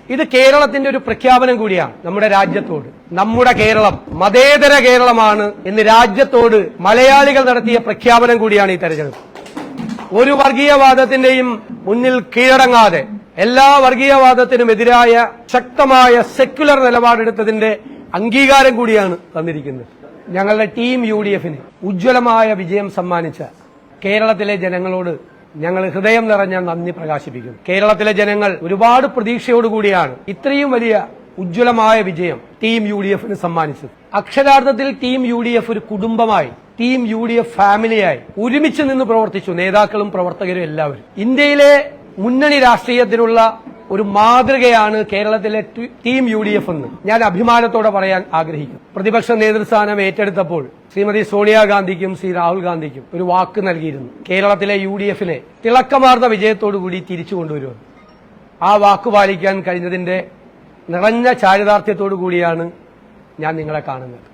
ഇത് കേരളത്തിന്റെ ഒരു പ്രഖ്യാപനം കൂടിയാണ് നമ്മുടെ രാജ്യത്തോട്. നമ്മുടെ കേരളം മതേതര കേരളമാണ് എന്ന് രാജ്യത്തോട് മലയാളികൾ നടത്തിയ പ്രഖ്യാപനം കൂടിയാണ് ഈ തെരഞ്ഞെടുപ്പ്. ഒരു വർഗീയവാദത്തിന്റെയും മുന്നിൽ കീഴടങ്ങാതെ എല്ലാ വർഗീയവാദത്തിനുമെതിരായ ശക്തമായ സെക്യുലർ നിലപാടെടുത്തതിന്റെ അംഗീകാരം കൂടിയാണ് തന്നിരിക്കുന്നത്. ഞങ്ങളുടെ ടീം UDFന് ഉജ്ജ്വലമായ വിജയം സമ്മാനിച്ച കേരളത്തിലെ ജനങ്ങളോട് ഞങ്ങൾ ഹൃദയം നിറഞ്ഞ നന്ദി പ്രകാശിപ്പിക്കുന്നു. കേരളത്തിലെ ജനങ്ങൾ ഒരുപാട് പ്രതീക്ഷയോടുകൂടിയാണ് ഇത്രയും വലിയ ഉജ്ജ്വലമായ വിജയം ടീം UDFന് സമ്മാനിച്ചത്. അക്ഷരാർത്ഥത്തിൽ ടീം UDF ഒരു കുടുംബമായി, ടീം UDF ഫാമിലിയായി ഒരുമിച്ച് നിന്ന് പ്രവർത്തിച്ചു. നേതാക്കളും പ്രവർത്തകരും എല്ലാവരും. ഇന്ത്യയിലെ മുന്നണി രാഷ്ട്രീയത്തിനുള്ള ഒരു മാതൃകയാണ് കേരളത്തിലെ ടീം UDF എന്ന് ഞാൻ അഭിമാനത്തോടെ പറയാൻ ആഗ്രഹിക്കുന്നു. പ്രതിപക്ഷ നേതൃസ്ഥാനം ഏറ്റെടുത്തപ്പോൾ ശ്രീമതി സോണിയാഗാന്ധിക്കും ശ്രീ രാഹുൽ ഗാന്ധിക്കും ഒരു വാക്ക് നൽകിയിരുന്നു. കേരളത്തിലെ UDFനെ തിളക്കമാർന്ന വിജയത്തോടുകൂടി തിരിച്ചു കൊണ്ടുവരുമെന്ന്. ആ വാക്ക് പാലിക്കാൻ കഴിഞ്ഞതിന്റെ നിറഞ്ഞ ചാരിതാർത്ഥ്യത്തോടു കൂടിയാണ് ഞാൻ നിങ്ങളെ കാണുന്നത്.